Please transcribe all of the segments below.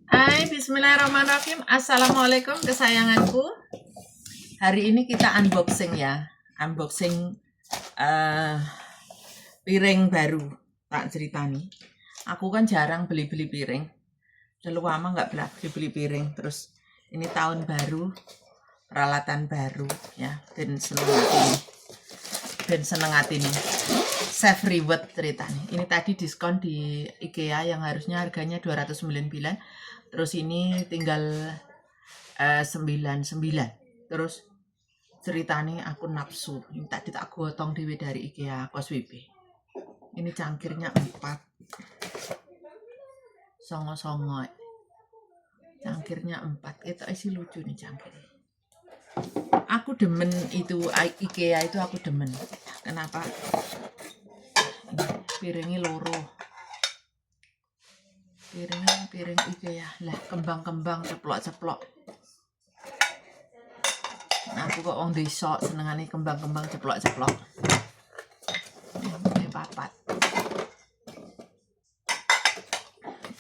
Hai, bismillahirrahmanirrahim. Assalamualaikum kesayanganku. Hari ini kita unboxing ya. Unboxing piring baru. Tak cerita nih. Aku kan jarang beli-beli piring. Udah lama nggak beli piring. Terus ini tahun baru, peralatan baru ya. Dan seneng hati nih. Save reward cerita nih. Ini tadi diskon di IKEA yang harusnya harganya 299. Terus ini tinggal 99. Terus ceritanya aku nafsu. Ini tadi tak gotong dewe dari IKEA Kos WB. Ini cangkirnya 4. Songo-songo. Cangkirnya 4. Itu isi lucu nih cangkir. Aku demen itu IKEA itu aku demen. Kenapa? Piringnya loro. Piring IKEA lah, kembang-kembang ceplok-ceplok. Nah, aku kok wong desa senengane kembang-kembang ceplok-ceplok. Ini papat.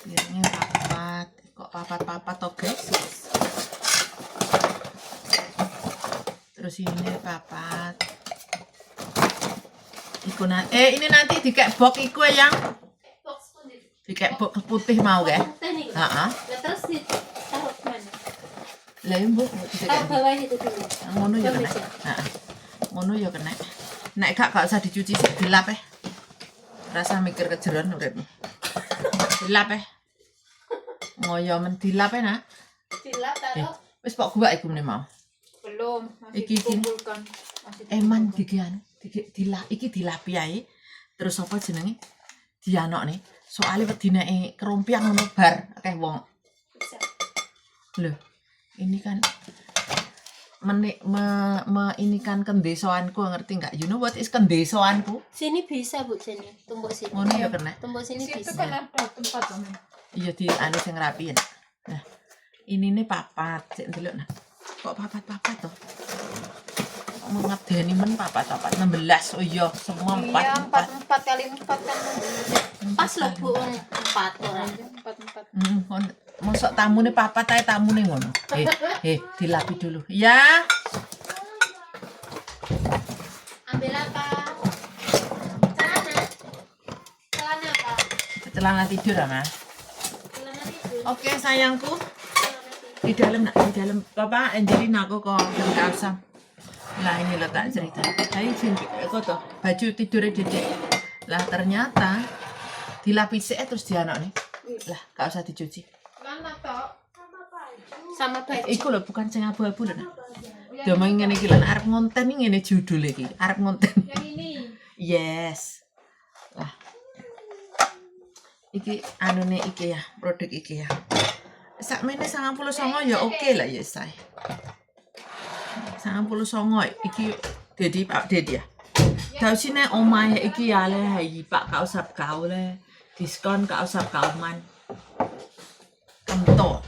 Piringnya papat. Kok papat-papat toh, guys? Terus ini papat. Iku ini nanti dikek box iku yang dikek box putih mau ke? Heeh. Terus ditaruh mana? Lah mbok Taruh bawah itu dulu. Ngono ya kena. Heeh. Ngono ya kena. Nek gak usah dicuci sik dilap Rasa mikir kejeron uripmu. Dilap Ngoyo men dilap Nak. Dilap taruh. Wis pok gua iku meneh mau. Belum, masih Iki dikumpulkan. Eman dikian. Dilap iki dilapi ae. Terus apa jenenge? Dianokne. Soale wedine kerompiang ngono bar akeh wong. Loh, ini kan ini kan kendesoanku, ngerti nggak? You know what is kendesoanku? Sini bisa Bu, sini. Tumbuk sini. Ngono ya kena. Tumbuk sini Situ bisa. kan ada tempat temen. Iya di anu sing rapiin. Nah, ini nih papat. Sik ndelok nah. Kok papat-papat toh? Ngedeni men papat-papat 16. Oh iya, semua 4. Iya, 4 kali 4 kan. Pas loh Bu, 4 orang. 4. Mosok tamune papat ae tamune ngono. Dilapi dulu. Ya. Ambil apa? Celana apa? Celana tidur ah, Mas. Celana tidur. Oke, sayangku. Di dalam Bapak Angelina aku kok kasam. Lah ini lo tak cerita. Hai kok tuh baju tidurnya Dedek. Lah ternyata dilapisi terus dianok nih. Lah gak usah dicuci. Mana toh? Sama baju. Iku lho bukan sing abu-abu lho. Domong ngene iki lho arep ngonten iki ngene judul iki. Arep ngonten. Yang ini. Yes. Lah. Iki anune IKEA, produk IKEA. Sakmene 99 ya oke lah ya saya. 99 iki Dedi Pak Dedi ya. Dausine omahe iki ya le hai Pak ka usap kau le. Diskon ka usap kau man. Kento.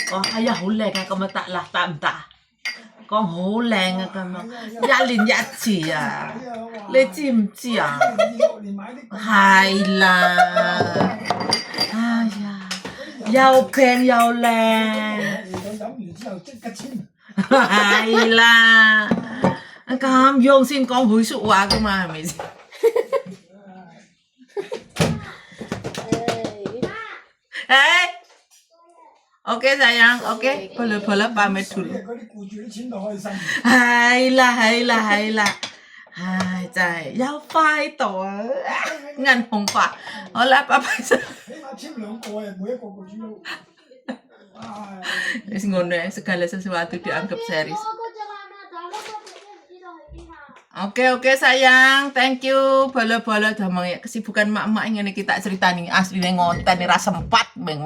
Có hay là hổ lèn cái mà tạ là tạm tạ con hổ lèn cái mà gia linh gia chỉ à lấy chim chỉ à hay là ai ya giàu pen giàu lèn hay là cam dùng xin con hối sụ quá cơ mà mày hey. Oke sayang, oke, boleh pamit dulu. Hai là. Hai trời, giao phai tổ ngàn hồng quả. Hola papa. Ngono ya, segala sesuatu dianggap serius. Oke sayang, thank you. Boleh domong ya kesibukan mak-mak ngene iki tak critani asline ngonten ra sempat meng